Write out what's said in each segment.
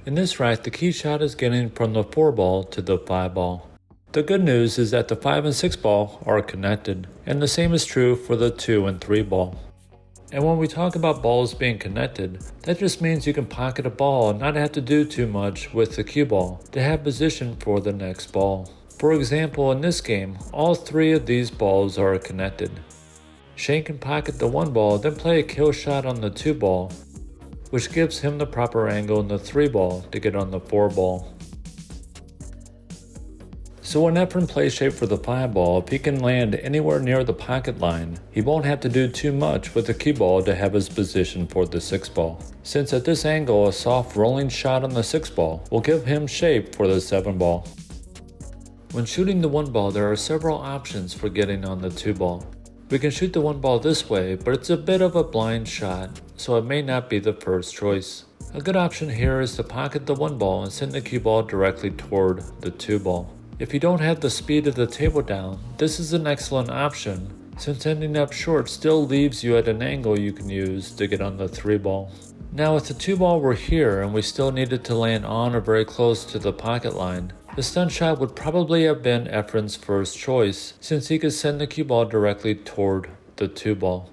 In this rack, the key shot is getting from the 4 ball to the 5 ball. The good news is that the 5 and 6 ball are connected, and the same is true for the 2 and 3 ball. And when we talk about balls being connected, that just means you can pocket a ball and not have to do too much with the cue ball to have position for the next ball. For example, in this game, all 3 of these balls are connected. Shane can pocket the 1 ball, then play a kill shot on the 2 ball, which gives him the proper angle in the 3 ball to get on the 4 ball. So when Efren plays shape for the 5 ball, if he can land anywhere near the pocket line, he won't have to do too much with the cue ball to have his position for the 6 ball. Since at this angle, a soft rolling shot on the 6 ball will give him shape for the 7 ball. When shooting the 1 ball, there are several options for getting on the 2 ball. We can shoot the 1 ball this way, but it's a bit of a blind shot, so it may not be the first choice. A good option here is to pocket the 1 ball and send the cue ball directly toward the 2 ball. If you don't have the speed of the table down, this is an excellent option, since ending up short still leaves you at an angle you can use to get on the 3 ball. Now if the 2 ball were here and we still needed to land on or very close to the pocket line, the stun shot would probably have been Efren's first choice, since he could send the cue ball directly toward the 2 ball.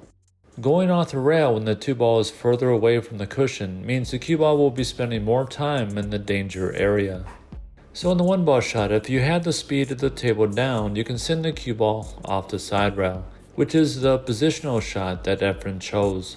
Going off the rail when the 2 ball is further away from the cushion means the cue ball will be spending more time in the danger area. So in the 1 ball shot, if you had the speed of the table down, you can send the cue ball off the side rail, which is the positional shot that Efren chose.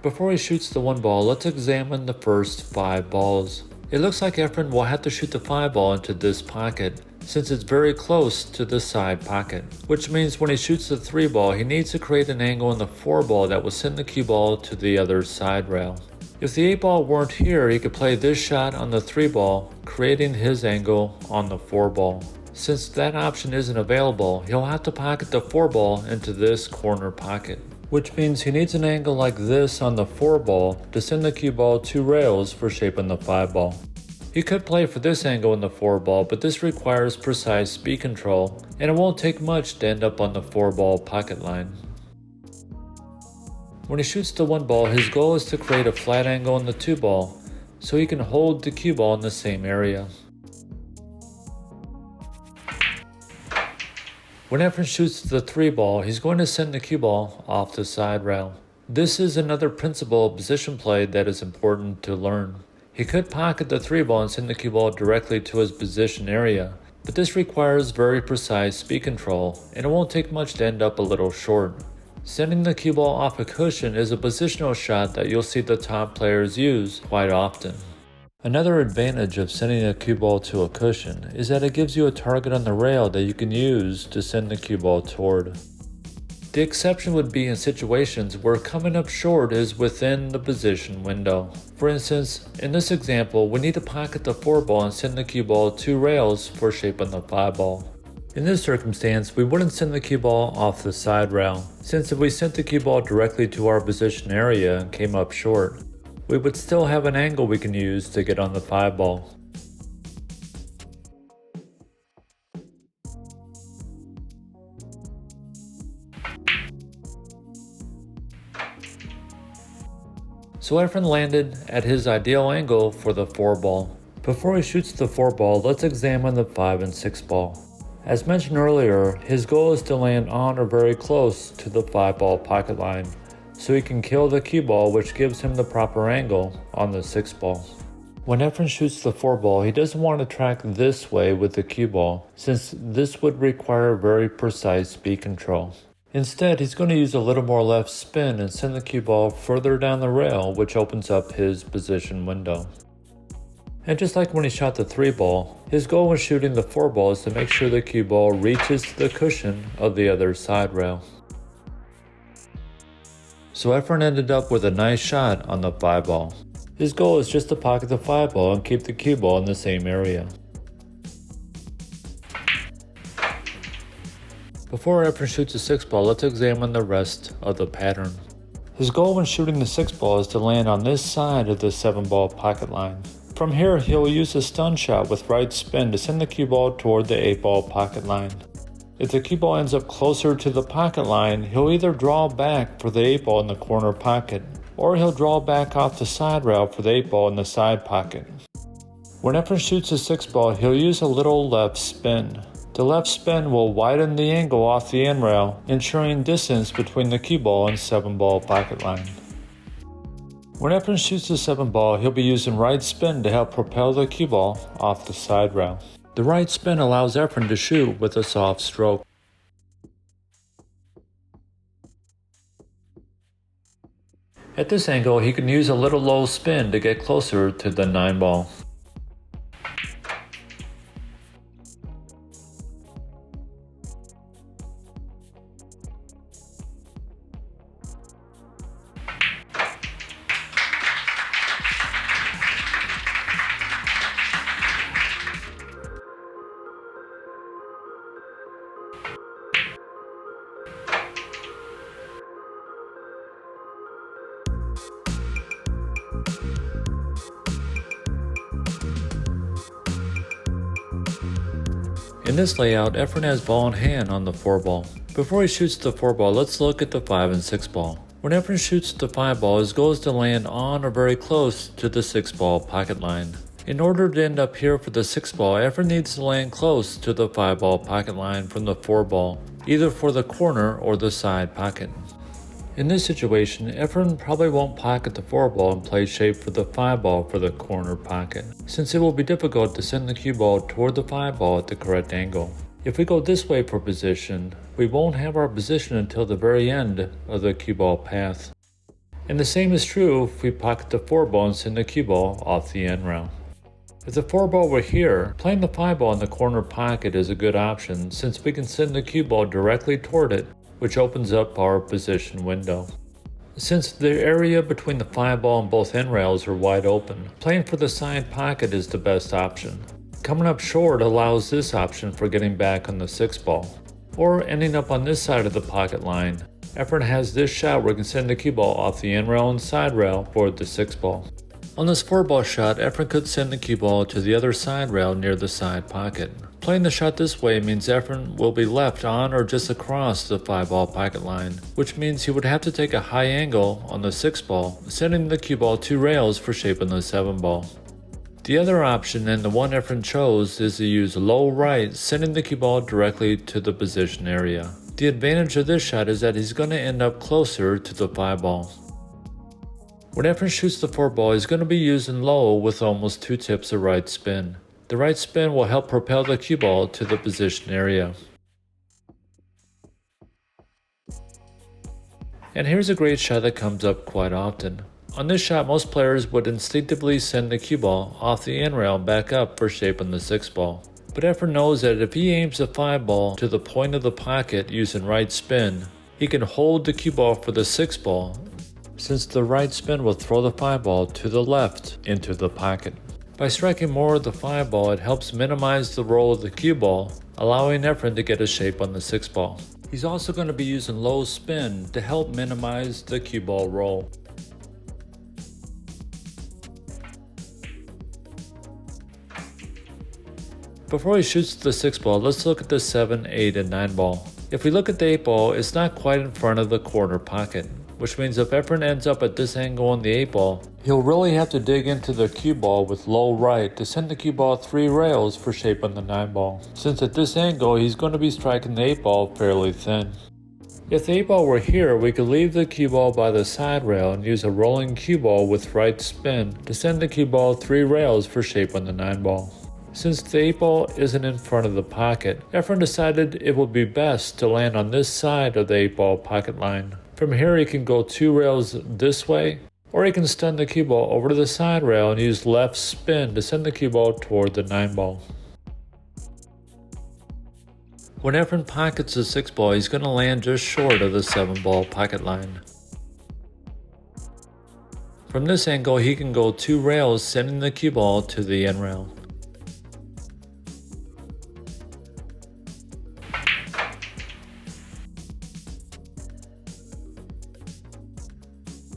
Before he shoots the 1 ball, let's examine the first 5 balls. It looks like Efren will have to shoot the 5 ball into this pocket, since it's very close to the side pocket, which means when he shoots the 3 ball, he needs to create an angle in the 4 ball that will send the cue ball to the other side rail. If the 8 ball weren't here, he could play this shot on the 3 ball, creating his angle on the 4 ball. Since that option isn't available, he'll have to pocket the 4 ball into this corner pocket, which means he needs an angle like this on the 4 ball to send the cue ball 2 rails for shaping the 5 ball. He could play for this angle in the 4 ball, but this requires precise speed control, and it won't take much to end up on the 4 ball pocket line. When he shoots the 1 ball, his goal is to create a flat angle on the 2 ball, so he can hold the cue ball in the same area. When Efren shoots the 3 ball, he's going to send the cue ball off the side rail. This is another principle of position play that is important to learn. He could pocket the 3 ball and send the cue ball directly to his position area, but this requires very precise speed control, and it won't take much to end up a little short. Sending the cue ball off a cushion is a positional shot that you'll see the top players use quite often. Another advantage of sending a cue ball to a cushion is that it gives you a target on the rail that you can use to send the cue ball toward. The exception would be in situations where coming up short is within the position window. For instance, in this example, we need to pocket the 4 ball and send the cue ball 2 rails for shaping the 5 ball. In this circumstance, we wouldn't send the cue ball off the side rail, since if we sent the cue ball directly to our position area and came up short, we would still have an angle we can use to get on the 5 ball. So Efren landed at his ideal angle for the 4 ball. Before he shoots the 4 ball, let's examine the 5 and 6 ball. As mentioned earlier, his goal is to land on or very close to the 5 ball pocket line, so he can kill the cue ball, which gives him the proper angle on the 6 ball. When Efren shoots the 4 ball, he doesn't want to track this way with the cue ball, since this would require very precise speed control. Instead, he's going to use a little more left spin and send the cue ball further down the rail, which opens up his position window. And just like when he shot the 3 ball, his goal when shooting the 4 ball is to make sure the cue ball reaches the cushion of the other side rail. So Efren ended up with a nice shot on the 5 ball. His goal is just to pocket the 5 ball and keep the cue ball in the same area. Before Efren shoots the 6 ball, let's examine the rest of the pattern. His goal when shooting the 6 ball is to land on this side of the 7 ball pocket line. From here, he'll use a stun shot with right spin to send the cue ball toward the 8 ball pocket line. If the cue ball ends up closer to the pocket line, he'll either draw back for the 8 ball in the corner pocket, or he'll draw back off the side rail for the 8 ball in the side pocket. When Efren shoots a 6 ball, he'll use a little left spin. The left spin will widen the angle off the end rail, ensuring distance between the cue ball and 7 ball pocket line. When Efren shoots the 7 ball, he'll be using right spin to help propel the cue ball off the side rail. The right spin allows Efren to shoot with a soft stroke. At this angle, he can use a little low spin to get closer to the 9 ball. In this layout, Efren has ball in hand on the 4 ball. Before he shoots the 4 ball, let's look at the 5 and 6 ball. When Efren shoots the 5 ball, his goal is to land on or very close to the 6 ball pocket line. In order to end up here for the 6 ball, Efren needs to land close to the 5 ball pocket line from the 4 ball, either for the corner or the side pocket. In this situation, Efren probably won't pocket the 4 ball and play shape for the 5 ball for the corner pocket, since it will be difficult to send the cue ball toward the 5 ball at the correct angle. If we go this way for position, we won't have our position until the very end of the cue ball path. And the same is true if we pocket the 4 ball and send the cue ball off the end rail. If the 4 ball were here, playing the 5 ball in the corner pocket is a good option since we can send the cue ball directly toward it, which opens up our position window. Since the area between the 5 ball and both end rails are wide open, playing for the side pocket is the best option. Coming up short allows this option for getting back on the 6 ball, or ending up on this side of the pocket line. Efren has this shot where he can send the cue ball off the end rail and side rail for the 6 ball. On this 4 ball shot, Efren could send the cue ball to the other side rail near the side pocket. Playing the shot this way means Efren will be left on or just across the 5 ball pocket line, which means he would have to take a high angle on the 6 ball, sending the cue ball 2 rails for shaping the 7 ball. The other option, and the one Efren chose, is to use low right, sending the cue ball directly to the position area. The advantage of this shot is that he's going to end up closer to the 5 ball. When Efren shoots the 4 ball, he's going to be using low with almost 2 tips of right spin. The right spin will help propel the cue ball to the position area. And here's a great shot that comes up quite often. On this shot, most players would instinctively send the cue ball off the end rail and back up for shaping the 6 ball. But Efren knows that if he aims the 5 ball to the point of the pocket using right spin, he can hold the cue ball for the 6 ball, since the right spin will throw the 5 ball to the left into the pocket. By striking more of the 5 ball, it helps minimize the roll of the cue ball, allowing Efren to get a shape on the 6 ball. He's also going to be using low spin to help minimize the cue ball roll. Before he shoots the 6 ball, let's look at the 7, 8, and 9 ball. If we look at the 8 ball, it's not quite in front of the corner pocket, which means if Efren ends up at this angle on the 8 ball, he'll really have to dig into the cue ball with low right to send the cue ball 3 rails for shaping the 9 ball, since at this angle he's going to be striking the 8 ball fairly thin. If the 8 ball were here, we could leave the cue ball by the side rail and use a rolling cue ball with right spin to send the cue ball 3 rails for shaping the 9 ball. Since the 8 ball isn't in front of the pocket, Efren decided it would be best to land on this side of the 8 ball pocket line. From here he can go 2 rails this way, or he can stun the cue ball over to the side rail and use left spin to send the cue ball toward the 9 ball. When Efren pockets the 6 ball, he's going to land just short of the 7 ball pocket line. From this angle he can go 2 rails, sending the cue ball to the end rail.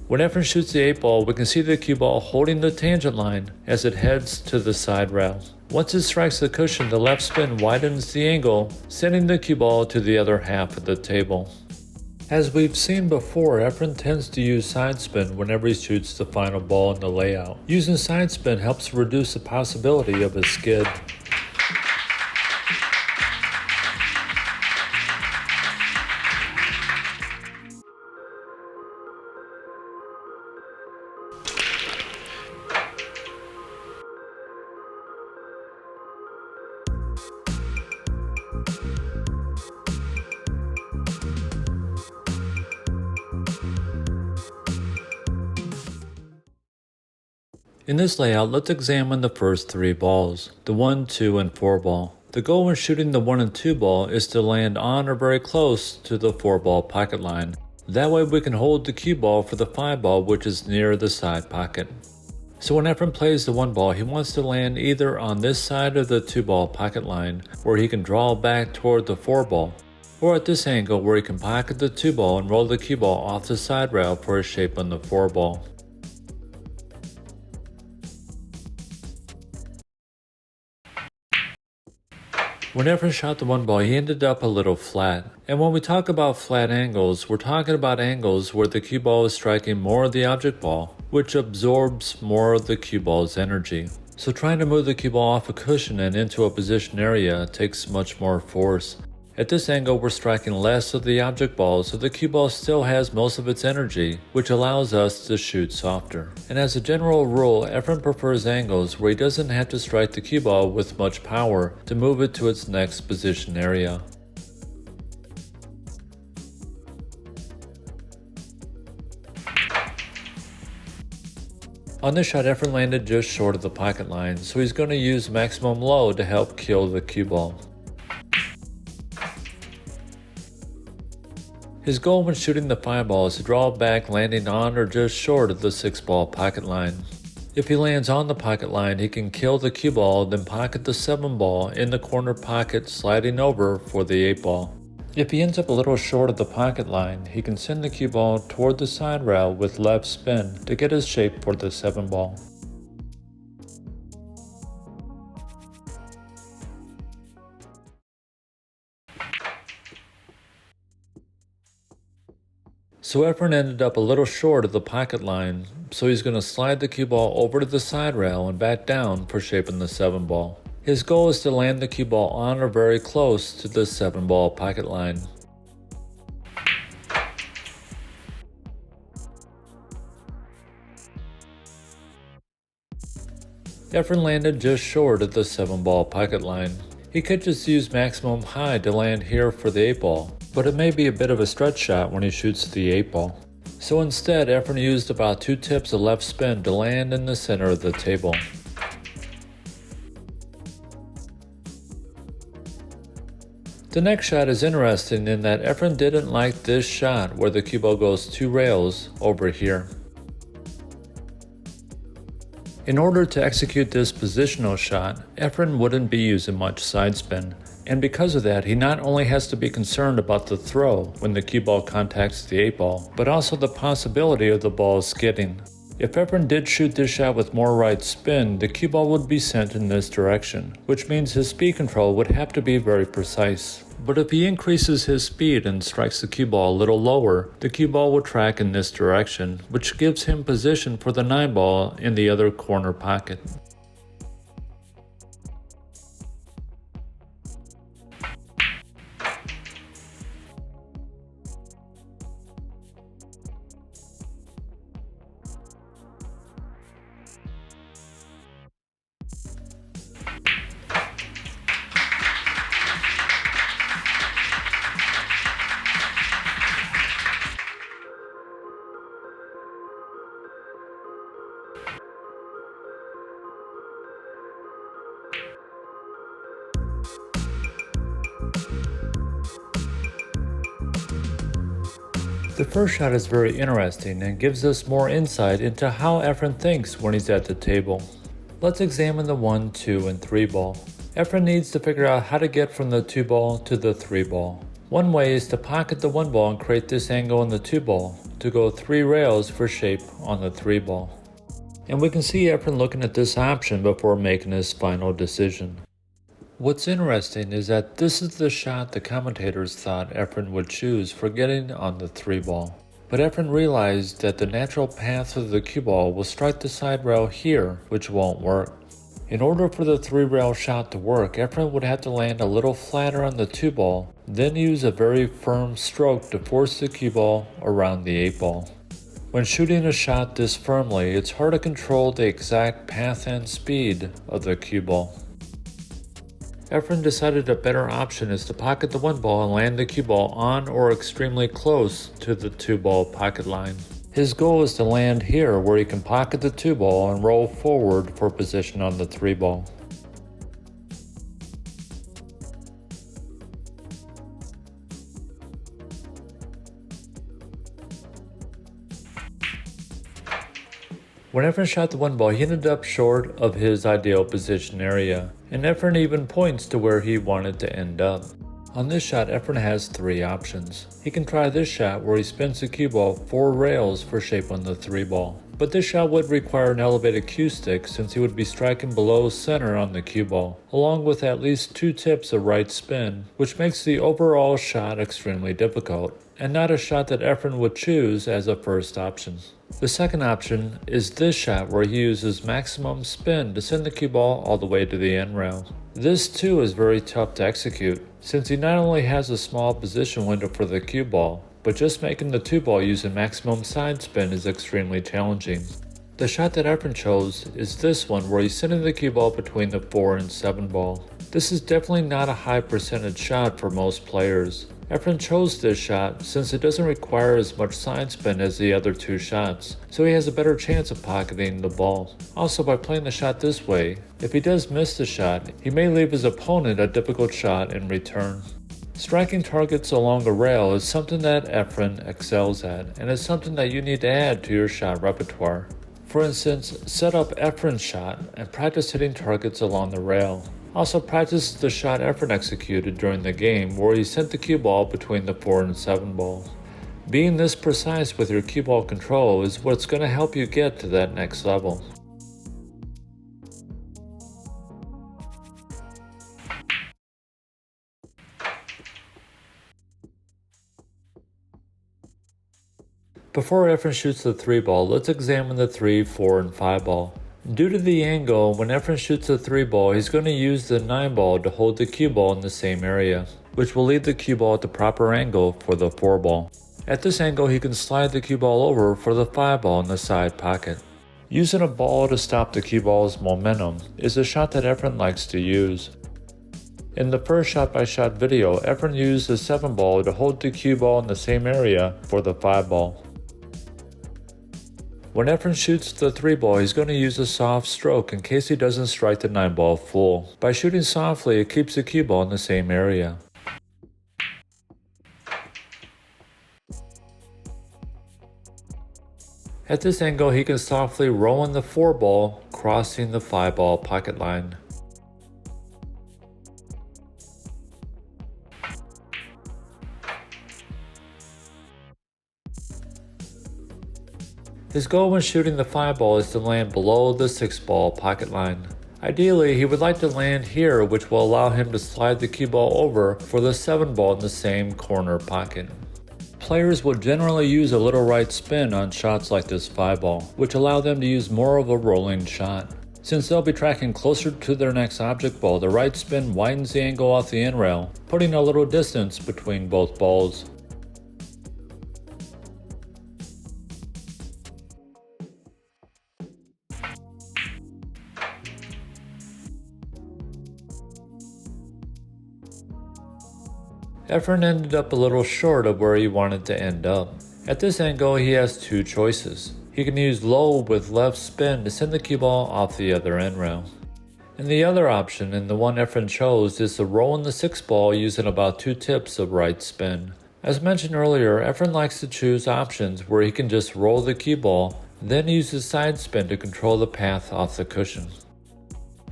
When Efren shoots the 8 ball, we can see the cue ball holding the tangent line as it heads to the side rail. Once it strikes the cushion, the left spin widens the angle, sending the cue ball to the other half of the table. As we've seen before, Efren tends to use side spin whenever he shoots the final ball in the layout. Using side spin helps reduce the possibility of a skid. In this layout, let's examine the first 3 balls, the 1, 2, and 4 ball. The goal when shooting the 1 and 2 ball is to land on or very close to the 4 ball pocket line. That way we can hold the cue ball for the 5 ball, which is near the side pocket. So when Efren plays the 1 ball, he wants to land either on this side of the 2 ball pocket line, where he can draw back toward the 4 ball, or at this angle where he can pocket the 2 ball and roll the cue ball off the side rail for a shape on the 4 ball. When Efren shot the 1 ball, he ended up a little flat. And when we talk about flat angles, we're talking about angles where the cue ball is striking more of the object ball, which absorbs more of the cue ball's energy. So trying to move the cue ball off a cushion and into a position area takes much more force. At this angle, we're striking less of the object ball, so the cue ball still has most of its energy, which allows us to shoot softer. And as a general rule, Efren prefers angles where he doesn't have to strike the cue ball with much power to move it to its next position area. On this shot, Efren landed just short of the pocket line, so he's going to use maximum load to help kill the cue ball. His goal when shooting the 5 ball is to draw back, landing on or just short of the 6 ball pocket line. If he lands on the pocket line, he can kill the cue ball, then pocket the 7 ball in the corner pocket, sliding over for the 8 ball. If he ends up a little short of the pocket line, he can send the cue ball toward the side rail with left spin to get his shape for the 7 ball. So Efren ended up a little short of the pocket line, so he's going to slide the cue ball over to the side rail and back down for shaping the 7 ball. His goal is to land the cue ball on or very close to the 7 ball pocket line. Efren landed just short of the 7 ball pocket line. He could just use maximum height to land here for the 8 ball, but it may be a bit of a stretch shot when he shoots the 8 ball. So instead, Efren used about 2 tips of left spin to land in the center of the table. The next shot is interesting in that Efren didn't like this shot where the cue ball goes 2 rails over here. In order to execute this positional shot, Efren wouldn't be using much side spin. And because of that, he not only has to be concerned about the throw when the cue ball contacts the 8 ball, but also the possibility of the ball skidding. If Efren did shoot this shot with more right spin, the cue ball would be sent in this direction, which means his speed control would have to be very precise. But if he increases his speed and strikes the cue ball a little lower, the cue ball will track in this direction, which gives him position for the 9 ball in the other corner pocket. The first shot is very interesting and gives us more insight into how Efren thinks when he's at the table. Let's examine the 1, 2, and 3 ball. Efren needs to figure out how to get from the 2 ball to the 3 ball. One way is to pocket the 1 ball and create this angle on the 2 ball to go 3 rails for shape on the 3 ball. And we can see Efren looking at this option before making his final decision. What's interesting is that this is the shot the commentators thought Efren would choose for getting on the 3-ball. But Efren realized that the natural path of the cue ball will strike the side rail here, which won't work. In order for the 3-rail shot to work, Efren would have to land a little flatter on the 2-ball, then use a very firm stroke to force the cue ball around the 8-ball. When shooting a shot this firmly, it's hard to control the exact path and speed of the cue ball. Efren decided a better option is to pocket the 1-ball and land the cue ball on or extremely close to the 2-ball pocket line. His goal is to land here where he can pocket the 2-ball and roll forward for position on the 3-ball. When Efren shot the 1-ball, he ended up short of his ideal position area, and Efren even points to where he wanted to end up. On this shot, Efren has 3 options. He can try this shot where he spins the cue ball 4 rails for shape on the 3-ball, but this shot would require an elevated cue stick since he would be striking below center on the cue ball, along with at least 2 tips of right spin, which makes the overall shot extremely difficult, and not a shot that Efren would choose as a first option. The second option is this shot where he uses maximum spin to send the cue ball all the way to the end rail. This too is very tough to execute, since he not only has a small position window for the cue ball, but just making the 2-ball using maximum side spin is extremely challenging. The shot that Efren chose is this one where he's sending the cue ball between the 4 and 7 ball. This is definitely not a high percentage shot for most players. Efren chose this shot since it doesn't require as much side spin as the other 2 shots, so he has a better chance of pocketing the ball. Also, by playing the shot this way, if he does miss the shot, he may leave his opponent a difficult shot in return. Striking targets along the rail is something that Efren excels at, and is something that you need to add to your shot repertoire. For instance, set up Efren's shot and practice hitting targets along the rail. Also practice the shot Efren executed during the game where he sent the cue ball between the 4 and 7 balls. Being this precise with your cue ball control is what's going to help you get to that next level. Before Efren shoots the 3-ball, let's examine the 3, 4, and 5-ball. Due to the angle, when Efren shoots the 3-ball, he's going to use the 9-ball to hold the cue ball in the same area, which will leave the cue ball at the proper angle for the 4-ball. At this angle, he can slide the cue ball over for the 5-ball in the side pocket. Using a ball to stop the cue ball's momentum is a shot that Efren likes to use. In the first shot-by-shot video, Efren used the 7-ball to hold the cue ball in the same area for the 5-ball. When Efren shoots the 3-ball, he's going to use a soft stroke in case he doesn't strike the 9-ball full. By shooting softly, it keeps the cue ball in the same area. At this angle, he can softly roll in the 4-ball, crossing the 5-ball pocket line. His goal when shooting the 5-ball is to land below the 6-ball pocket line. Ideally, he would like to land here, which will allow him to slide the cue ball over for the 7-ball in the same corner pocket. Players will generally use a little right spin on shots like this 5-ball, which allow them to use more of a rolling shot. Since they'll be tracking closer to their next object ball, the right spin widens the angle off the end rail, putting a little distance between both balls. Efren ended up a little short of where he wanted to end up. At this angle, he has 2 choices. He can use low with left spin to send the cue ball off the other end rail. And the other option, and the one Efren chose, is to roll in the 6-ball using about 2 tips of right spin. As mentioned earlier, Efren likes to choose options where he can just roll the cue ball, then use his side spin to control the path off the cushion.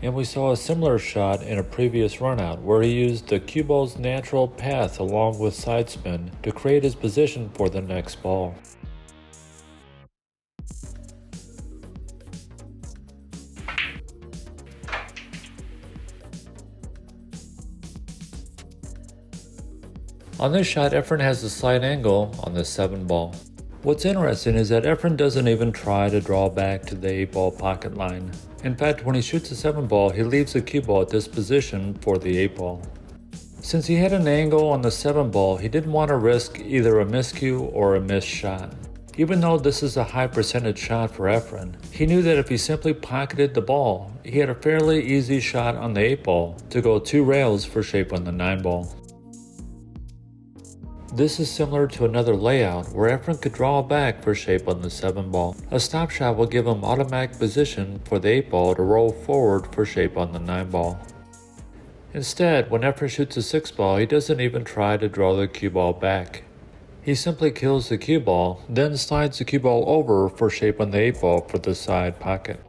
And we saw a similar shot in a previous runout where he used the cue ball's natural path along with side spin to create his position for the next ball. On this shot, Efren has a slight angle on the 7 ball. What's interesting is that Efren doesn't even try to draw back to the 8 ball pocket line. In fact, when he shoots a 7 ball, he leaves the cue ball at this position for the 8 ball. Since he had an angle on the 7 ball, he didn't want to risk either a miscue or a missed shot. Even though this is a high percentage shot for Efren, he knew that if he simply pocketed the ball, he had a fairly easy shot on the 8 ball to go 2 rails for shape on the 9 ball. This is similar to another layout where Efren could draw back for shape on the 7 ball. A stop shot will give him automatic position for the 8 ball to roll forward for shape on the 9 ball. Instead, when Efren shoots a 6 ball, he doesn't even try to draw the cue ball back. He simply kills the cue ball, then slides the cue ball over for shape on the 8 ball for the side pocket.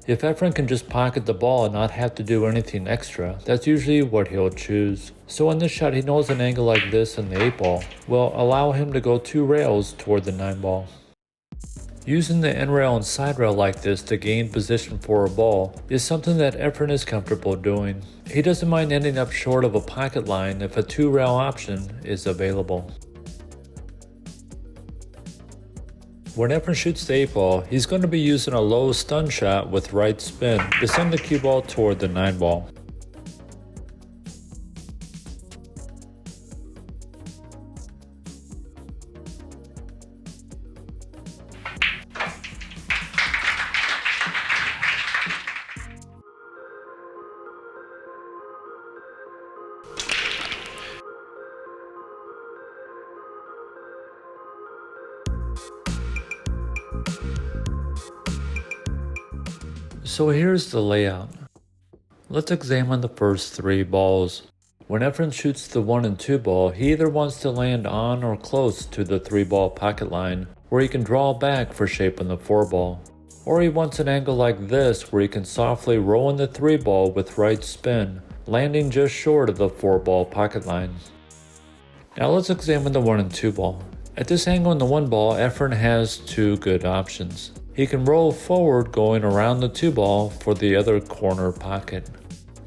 If Efren can just pocket the ball and not have to do anything extra, that's usually what he'll choose. So in this shot, he knows an angle like this in the 8 ball will allow him to go 2 rails toward the 9 ball. Using the end rail and side rail like this to gain position for a ball is something that Efren is comfortable doing. He doesn't mind ending up short of a pocket line if a 2 rail option is available. When Efren shoots the 8 ball, he's going to be using a low stun shot with right spin to send the cue ball toward the 9 ball. So here's the layout. Let's examine the first 3 balls. When Efren shoots the 1 and 2 ball, he either wants to land on or close to the 3 ball pocket line where he can draw back for shape on the 4 ball. Or he wants an angle like this where he can softly roll in the 3 ball with right spin, landing just short of the 4 ball pocket line. Now let's examine the 1 and 2 ball. At this angle in the 1 ball, Efren has 2 good options. He can roll forward going around the 2 ball for the other corner pocket.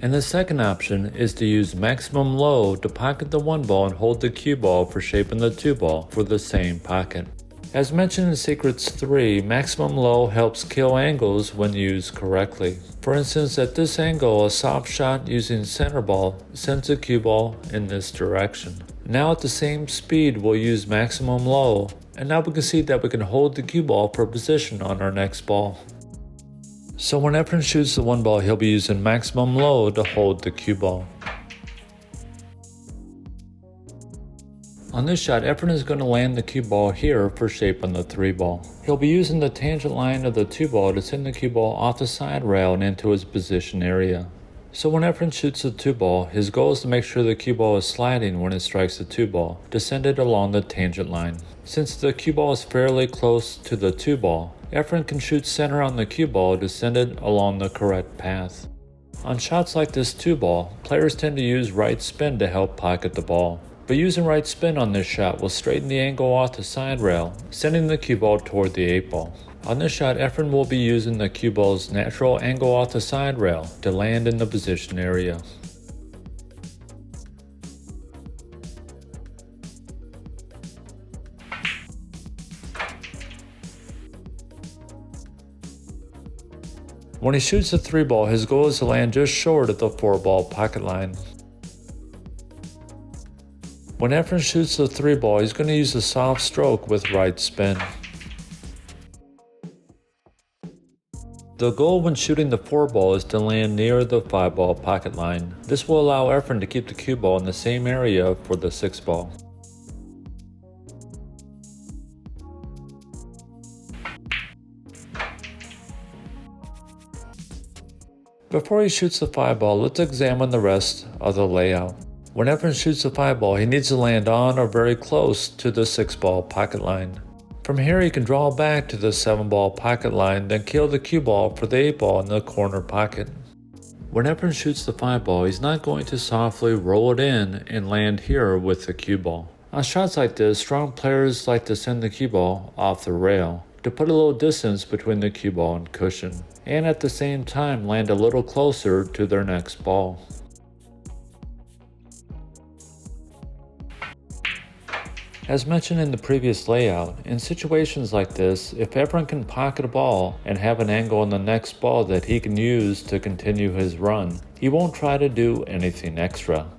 And the second option is to use maximum low to pocket the 1 ball and hold the cue ball for shaping the 2 ball for the same pocket. As mentioned in Secrets 3, maximum low helps kill angles when used correctly. For instance, at this angle, a soft shot using center ball sends the cue ball in this direction. Now at the same speed, we'll use maximum low, and now we can see that we can hold the cue ball for position on our next ball. So when Efren shoots the 1 ball, he'll be using maximum low to hold the cue ball. On this shot, Efren is going to land the cue ball here for shape on the 3 ball. He'll be using the tangent line of the 2 ball to send the cue ball off the side rail and into his position area. So when Efren shoots the 2 ball, his goal is to make sure the cue ball is sliding when it strikes the 2 ball, to send it along the tangent line. Since the cue ball is fairly close to the 2 ball, Efren can shoot center on the cue ball to send it along the correct path. On shots like this 2 ball, players tend to use right spin to help pocket the ball. But using right spin on this shot will straighten the angle off the side rail, sending the cue ball toward the 8 ball. On this shot, Efren will be using the cue ball's natural angle off the side rail to land in the position area. When he shoots the 3 ball, his goal is to land just short of the 4 ball pocket line. When Efren shoots the 3 ball, he's going to use a soft stroke with right spin. The goal when shooting the 4 ball is to land near the 5 ball pocket line. This will allow Efren to keep the cue ball in the same area for the 6 ball. Before he shoots the 5 ball, let's examine the rest of the layout. When Efren shoots the 5 ball, he needs to land on or very close to the 6 ball pocket line. From here, he can draw back to the 7 ball pocket line, then kill the cue ball for the 8 ball in the corner pocket. When Efren shoots the 5 ball, he's not going to softly roll it in and land here with the cue ball. On shots like this, strong players like to send the cue ball off the rail to put a little distance between the cue ball and cushion, and at the same time land a little closer to their next ball. As mentioned in the previous layout, in situations like this, if Efren can pocket a ball and have an angle on the next ball that he can use to continue his run, he won't try to do anything extra.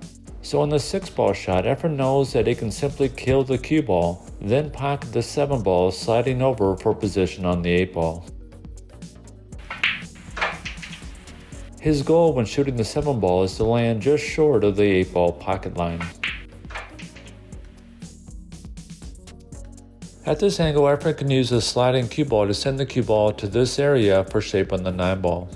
So in the 6-ball shot, Efren knows that he can simply kill the cue ball, then pocket the 7 ball sliding over for position on the 8 ball. His goal when shooting the 7 ball is to land just short of the 8 ball pocket line. At this angle, Efren can use a sliding cue ball to send the cue ball to this area for shape on the 9 ball.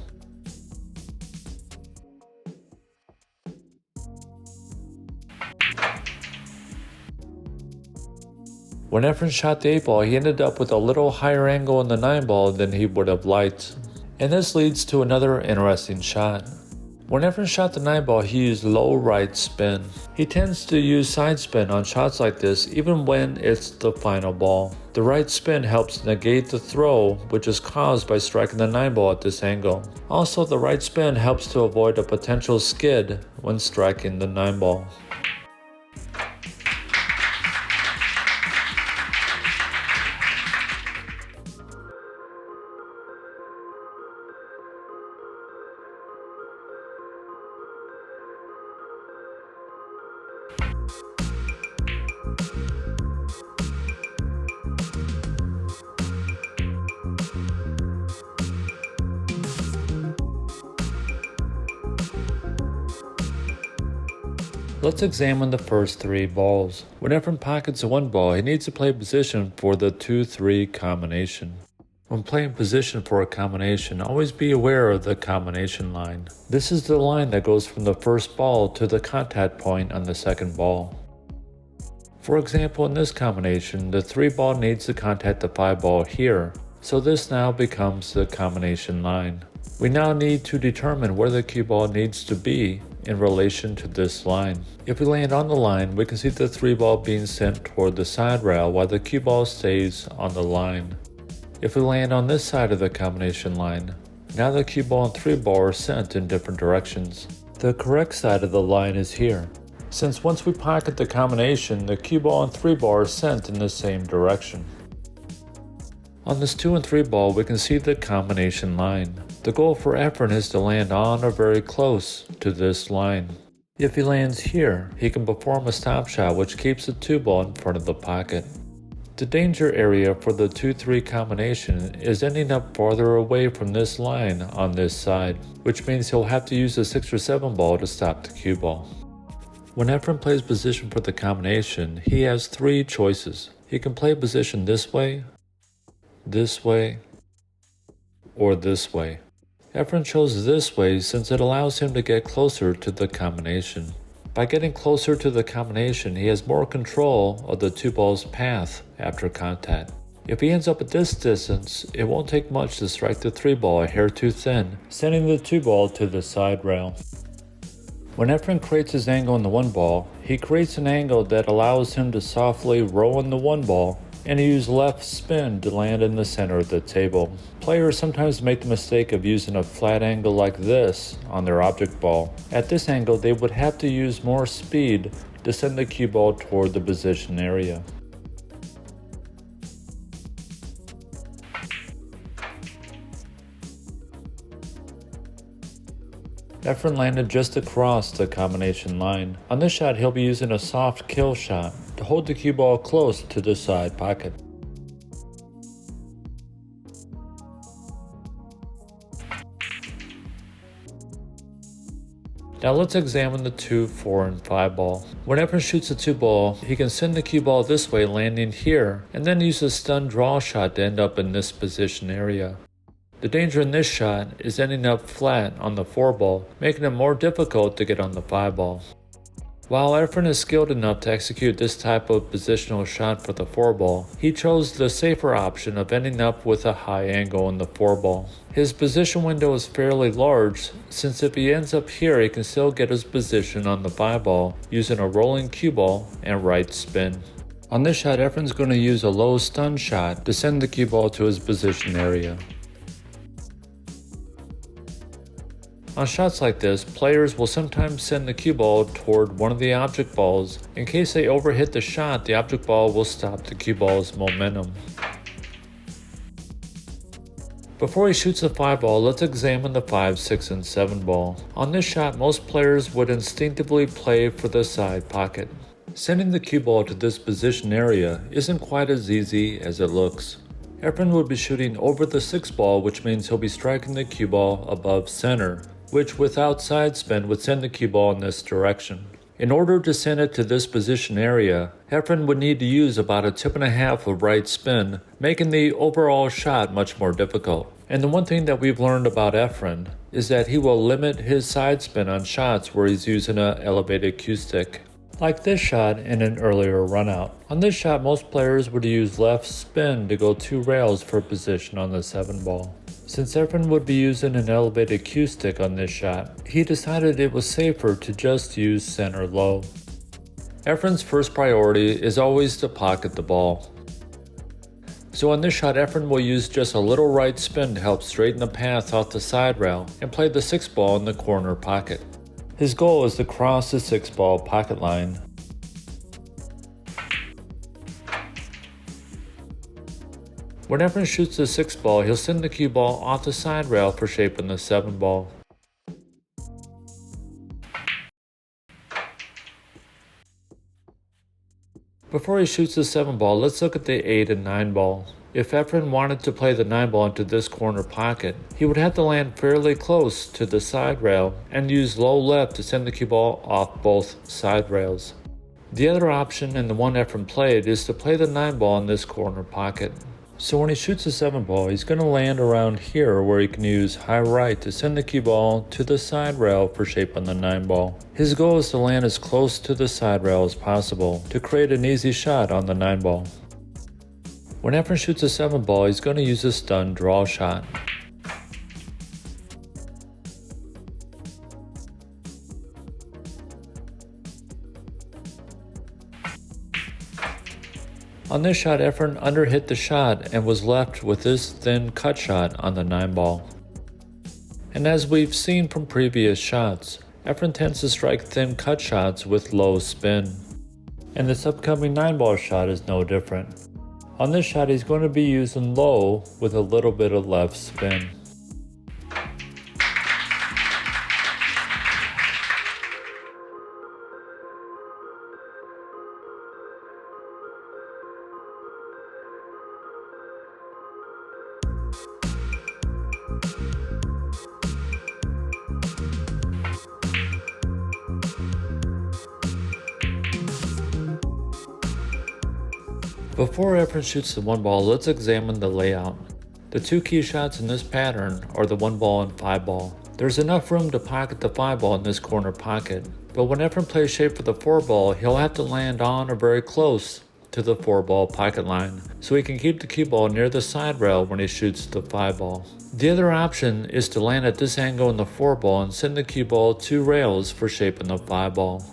When Efren shot the 8 ball, he ended up with a little higher angle on the 9 ball than he would have liked. And this leads to another interesting shot. When Efren shot the 9 ball, he used low right spin. He tends to use side spin on shots like this even when it's the final ball. The right spin helps negate the throw, which is caused by striking the 9 ball at this angle. Also, the right spin helps to avoid a potential skid when striking the 9 ball. Let's examine the first 3 balls. When Efren pockets the 1 ball, he needs to play position for the 2-3 combination. When playing position for a combination, always be aware of the combination line. This is the line that goes from the first ball to the contact point on the 2nd ball. For example, in this combination, the 3 ball needs to contact the 5 ball here, so this now becomes the combination line. We now need to determine where the cue ball needs to be in relation to this line. If we land on the line, we can see the 3 ball being sent toward the side rail while the cue ball stays on the line. If we land on this side of the combination line, now the cue ball and 3 ball are sent in different directions. The correct side of the line is here, since once we pocket the combination, the cue ball and 3 ball are sent in the same direction. On this 2 and 3 ball, we can see the combination line. The goal for Efren is to land on or very close to this line. If he lands here, he can perform a stop shot which keeps the 2 ball in front of the pocket. The danger area for the 2-3 combination is ending up farther away from this line on this side, which means he'll have to use the 6 or 7 ball to stop the cue ball. When Efren plays position for the combination, he has 3 choices. He can play position this way, or this way. Efren chose this way since it allows him to get closer to the combination. By getting closer to the combination, he has more control of the 2 balls' path after contact. If he ends up at this distance, it won't take much to strike the 3 ball a hair too thin, sending the 2 ball to the side rail. When Efren creates his angle on the 1 ball, he creates an angle that allows him to softly roll in the 1 ball and use left spin to land in the center of the table. Players sometimes make the mistake of using a flat angle like this on their object ball. At this angle, they would have to use more speed to send the cue ball toward the position area. Efren landed just across the combination line. On this shot, he'll be using a soft kill shot to hold the cue ball close to the side pocket. Now let's examine the 2, 4, and 5 ball. When Efren shoots the 2 ball, he can send the cue ball this way, landing here, and then use a stun draw shot to end up in this position area. The danger in this shot is ending up flat on the 4 ball, making it more difficult to get on the 5 ball. While Efren is skilled enough to execute this type of positional shot for the 4 ball, he chose the safer option of ending up with a high angle on the 4 ball. His position window is fairly large, since if he ends up here, he can still get his position on the 5 ball using a rolling cue ball and right spin. On this shot, Efren's going to use a low stun shot to send the cue ball to his position area. On shots like this, players will sometimes send the cue ball toward one of the object balls. In case they overhit the shot, the object ball will stop the cue ball's momentum. Before he shoots the 5 ball, let's examine the 5, 6, and 7 ball. On this shot, most players would instinctively play for the side pocket. Sending the cue ball to this position area isn't quite as easy as it looks. Efren would be shooting over the 6 ball, which means he'll be striking the cue ball above center, which without side spin would send the cue ball in this direction. In order to send it to this position area, Efren would need to use about a tip and a half of right spin, making the overall shot much more difficult. And the one thing that we've learned about Efren is that he will limit his side spin on shots where he's using an elevated cue stick, like this shot in an earlier runout. On this shot, most players would use left spin to go 2 rails for position on the 7 ball. Since Efren would be using an elevated cue stick on this shot, he decided it was safer to just use center low. Efren's first priority is always to pocket the ball. So on this shot, Efren will use just a little right spin to help straighten the path off the side rail and play the 6 ball in the corner pocket. His goal is to cross the 6 ball pocket line. When Efren shoots the 6 ball, he'll send the cue ball off the side rail for shaping the 7 ball. Before he shoots the 7 ball, let's look at the 8 and 9 ball. If Efren wanted to play the 9 ball into this corner pocket, he would have to land fairly close to the side rail and use low left to send the cue ball off both side rails. The other option, and the one Efren played, is to play the 9 ball in this corner pocket. So when he shoots the 7 ball, he's going to land around here where he can use high right to send the cue ball to the side rail for shaping the 9 ball. His goal is to land as close to the side rail as possible to create an easy shot on the 9 ball. When Efren shoots a 7 ball, he's going to use a stun draw shot. On this shot, Efren underhit the shot and was left with this thin cut shot on the 9 ball. And as we've seen from previous shots, Efren tends to strike thin cut shots with low spin. And this upcoming 9 ball shot is no different. On this shot, he's going to be using low with a little bit of left spin. Before Efren shoots the 1 ball, let's examine the layout. The 2 key shots in this pattern are the 1 ball and 5 ball. There's enough room to pocket the 5 ball in this corner pocket, but when Efren plays shape for the 4 ball, he'll have to land on or very close to the 4 ball pocket line, so he can keep the cue ball near the side rail when he shoots the 5 ball. The other option is to land at this angle in the 4 ball and send the cue ball 2 rails for shaping the 5 ball.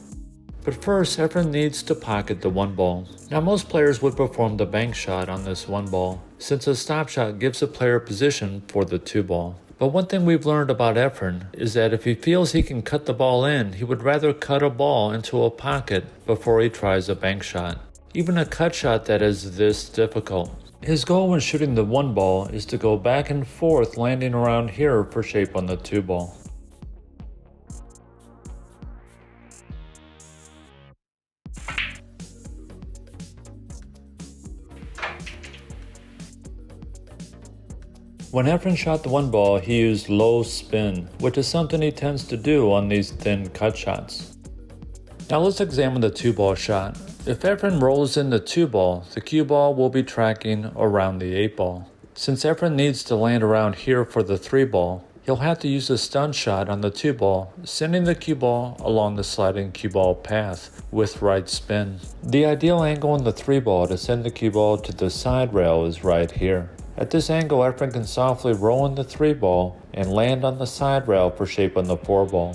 But first, Efren needs to pocket the 1 ball. Now most players would perform the bank shot on this 1 ball, since a stop shot gives a player position for the 2 ball. But one thing we've learned about Efren is that if he feels he can cut the ball in, he would rather cut a ball into a pocket before he tries a bank shot, even a cut shot that is this difficult. His goal when shooting the 1 ball is to go back and forth, landing around here for shape on the 2 ball. When Efren shot the 1 ball, he used low spin, which is something he tends to do on these thin cut shots. Now let's examine the 2 ball shot. If Efren rolls in the 2 ball, the cue ball will be tracking around the 8 ball. Since Efren needs to land around here for the 3 ball, he'll have to use a stun shot on the 2 ball, sending the cue ball along the sliding cue ball path with right spin. The ideal angle on the 3 ball to send the cue ball to the side rail is right here. At this angle, Efren can softly roll in the 3 ball and land on the side rail for shape on the 4 ball.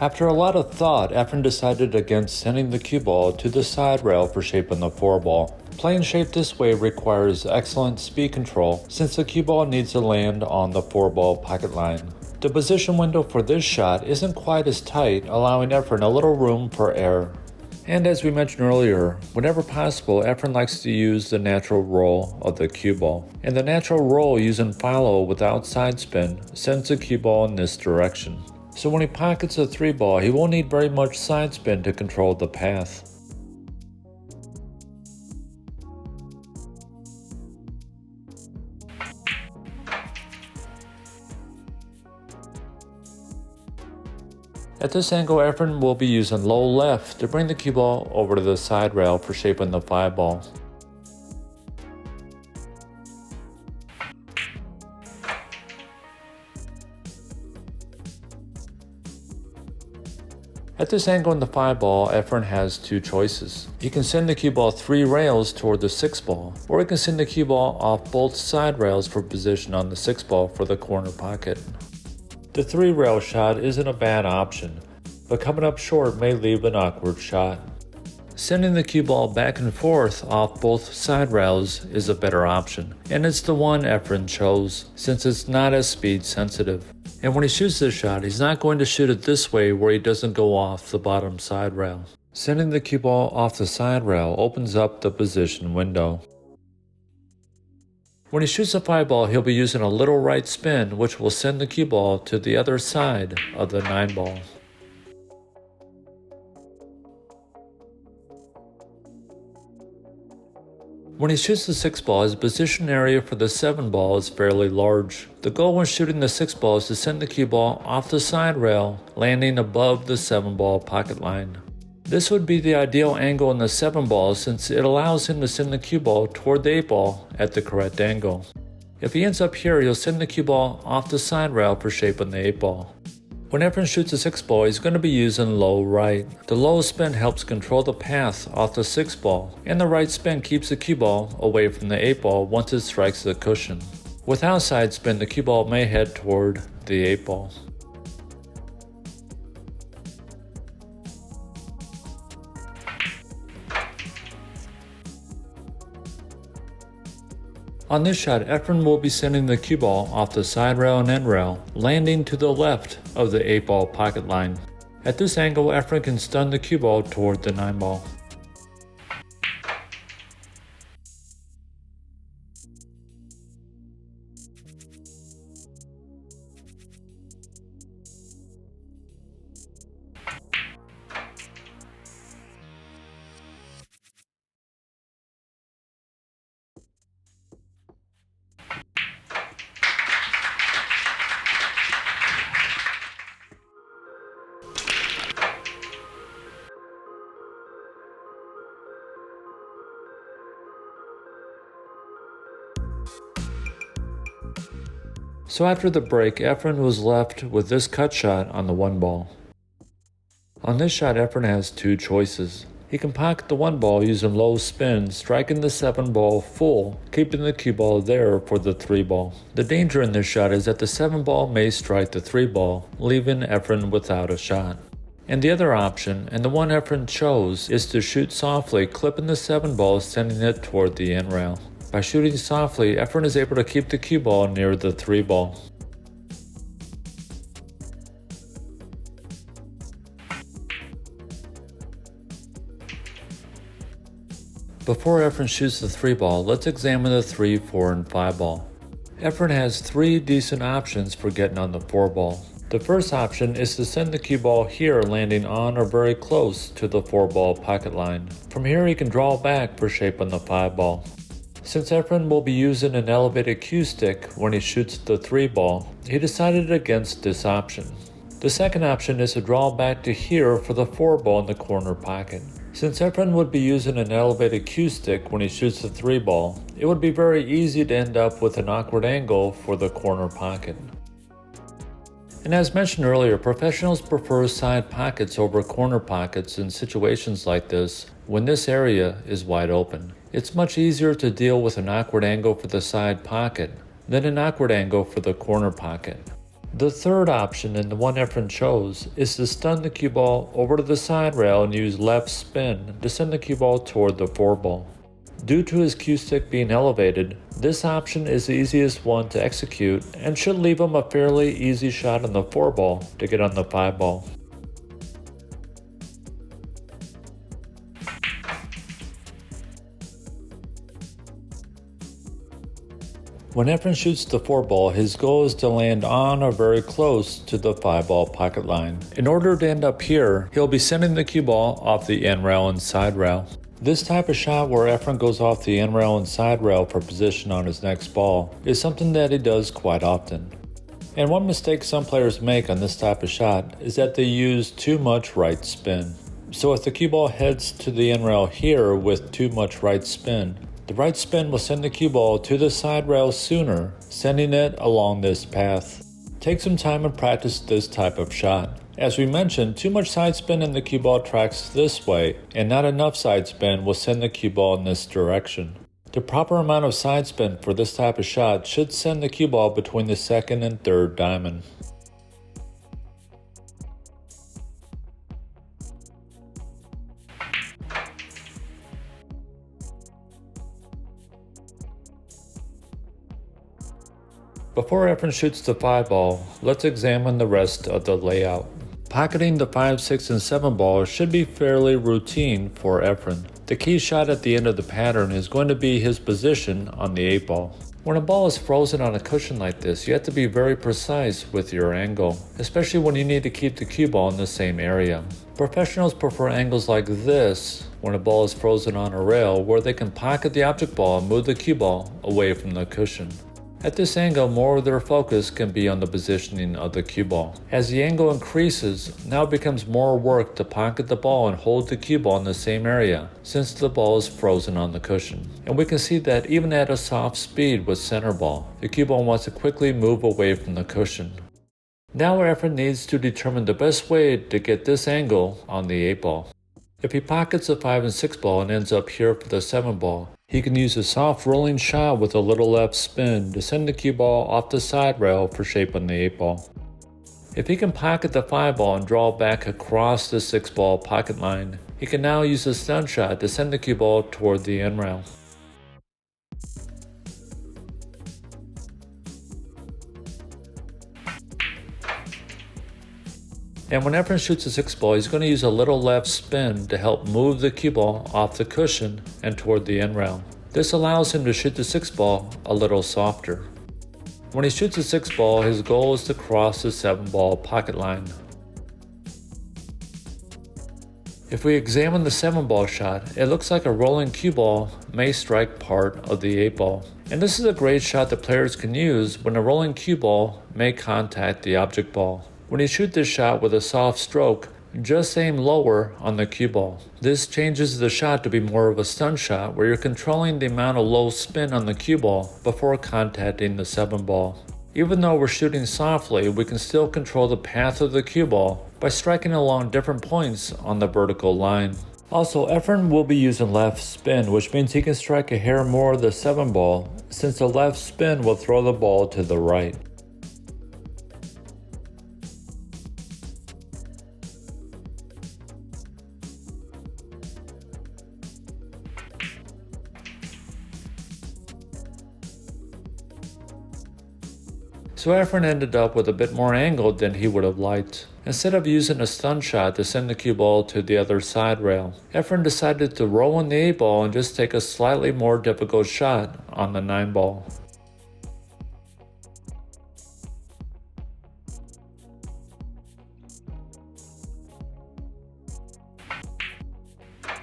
After a lot of thought, Efren decided against sending the cue ball to the side rail for shaping the 4-ball. Playing shape this way requires excellent speed control since the cue ball needs to land on the 4-ball pocket line. The position window for this shot isn't quite as tight, allowing Efren a little room for error. And as we mentioned earlier, whenever possible, Efren likes to use the natural roll of the cue ball. And the natural roll using follow without side spin sends the cue ball in this direction. So when he pockets a 3-ball, he won't need very much side spin to control the path. At this angle, Efren will be using low left to bring the cue ball over to the side rail for shaping the 5-ball. At this angle in the 5-ball, Efren has two choices. He can send the cue ball 3 rails toward the 6-ball, or he can send the cue ball off both side rails for position on the 6-ball for the corner pocket. The 3-rail shot isn't a bad option, but coming up short may leave an awkward shot. Sending the cue ball back and forth off both side rails is a better option, and it's the one Efren chose since it's not as speed sensitive. And when he shoots this shot, he's not going to shoot it this way where he doesn't go off the bottom side rail. Sending the cue ball off the side rail opens up the position window. When he shoots the 5-ball, he'll be using a little right spin, which will send the cue ball to the other side of the 9-ball. When he shoots the 6-ball, his position area for the 7-ball is fairly large. The goal when shooting the 6-ball is to send the cue ball off the side rail, landing above the 7-ball pocket line. This would be the ideal angle in the 7-ball since it allows him to send the cue ball toward the 8-ball at the correct angle. If he ends up here, he'll send the cue ball off the side rail for shaping the 8-ball. When Efren shoots a 6-ball, he's going to be using low right. The low spin helps control the path off the 6-ball, and the right spin keeps the cue ball away from the 8-ball once it strikes the cushion. Without side spin, the cue ball may head toward the 8-ball. On this shot, Efren will be sending the cue ball off the side rail and end rail, landing to the left of the 8-ball pocket line. At this angle, Efren can stun the cue ball toward the 9-ball. So after the break, Efren was left with this cut shot on the 1-ball. On this shot, Efren has two choices. He can pocket the 1-ball using low spin, striking the 7-ball full, keeping the cue ball there for the 3-ball. The danger in this shot is that the 7-ball may strike the 3-ball, leaving Efren without a shot. And the other option, and the one Efren chose, is to shoot softly, clipping the 7-ball, sending it toward the end rail. By shooting softly, Efren is able to keep the cue ball near the 3-ball. Before Efren shoots the 3-ball, let's examine the 3, 4, and 5-ball. Efren has 3 decent options for getting on the 4-ball. The first option is to send the cue ball here, landing on or very close to the 4-ball pocket line. From here he can draw back for shaping the 5-ball. Since Efren will be using an elevated cue stick when he shoots the 3-ball, he decided against this option. The second option is to draw back to here for the 4-ball in the corner pocket. Since Efren would be using an elevated cue stick when he shoots the 3-ball, it would be very easy to end up with an awkward angle for the corner pocket. And as mentioned earlier, professionals prefer side pockets over corner pockets in situations like this when this area is wide open. It's much easier to deal with an awkward angle for the side pocket than an awkward angle for the corner pocket. The third option, and the one Efren chose, is to stun the cue ball over to the side rail and use left spin to send the cue ball toward the 4 ball. Due to his cue stick being elevated, this option is the easiest one to execute and should leave him a fairly easy shot on the 4 ball to get on the 5 ball. When Efren shoots the 4 ball, his goal is to land on or very close to the 5 ball pocket line. In order to end up here, he'll be sending the cue ball off the end rail and side rail. This type of shot where Efren goes off the end rail and side rail for position on his next ball is something that he does quite often. And one mistake some players make on this type of shot is that they use too much right spin. So if the cue ball heads to the end rail here with too much right spin, the right spin will send the cue ball to the side rail sooner, sending it along this path. Take some time and practice this type of shot. As we mentioned, too much side spin and the cue ball tracks this way, and not enough side spin will send the cue ball in this direction. The proper amount of side spin for this type of shot should send the cue ball between the second and third diamond. Before Efren shoots the 5 ball, let's examine the rest of the layout. Pocketing the 5, 6, and 7 ball should be fairly routine for Efren. The key shot at the end of the pattern is going to be his position on the 8 ball. When a ball is frozen on a cushion like this, you have to be very precise with your angle, especially when you need to keep the cue ball in the same area. Professionals prefer angles like this when a ball is frozen on a rail, where they can pocket the object ball and move the cue ball away from the cushion. At this angle, more of their focus can be on the positioning of the cue ball. As the angle increases, now it becomes more work to pocket the ball and hold the cue ball in the same area, since the ball is frozen on the cushion. And we can see that even at a soft speed with center ball, the cue ball wants to quickly move away from the cushion. Now Efren needs to determine the best way to get this angle on the 8 ball. If he pockets the 5 and 6 ball and ends up here for the 7 ball, he can use a soft rolling shot with a little left spin to send the cue ball off the side rail for shape on the 8 ball. If he can pocket the 5 ball and draw back across the 6 ball pocket line, he can now use a stun shot to send the cue ball toward the end rail. And when Efren shoots a 6 ball, he's going to use a little left spin to help move the cue ball off the cushion and toward the end rail. This allows him to shoot the 6 ball a little softer. When he shoots a 6 ball, his goal is to cross the 7 ball pocket line. If we examine the 7 ball shot, it looks like a rolling cue ball may strike part of the 8 ball. And this is a great shot that players can use when a rolling cue ball may contact the object ball. When you shoot this shot with a soft stroke, just aim lower on the cue ball. This changes the shot to be more of a stun shot where you're controlling the amount of low spin on the cue ball before contacting the 7 ball. Even though we're shooting softly, we can still control the path of the cue ball by striking along different points on the vertical line. Also, Efren will be using left spin, which means he can strike a hair more of the 7 ball, since the left spin will throw the ball to the right. So Efren ended up with a bit more angle than he would have liked. Instead of using a stun shot to send the cue ball to the other side rail, Efren decided to roll in the 8 ball and just take a slightly more difficult shot on the 9 ball.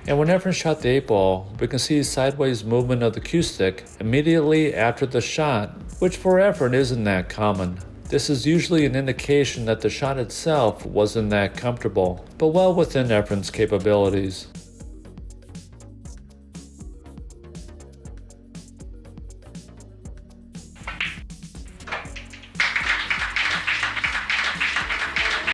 And when Efren shot the 8 ball, we can see sideways movement of the cue stick immediately after the shot, which for Efren isn't that common. This is usually an indication that the shot itself wasn't that comfortable, but well within Efren's capabilities.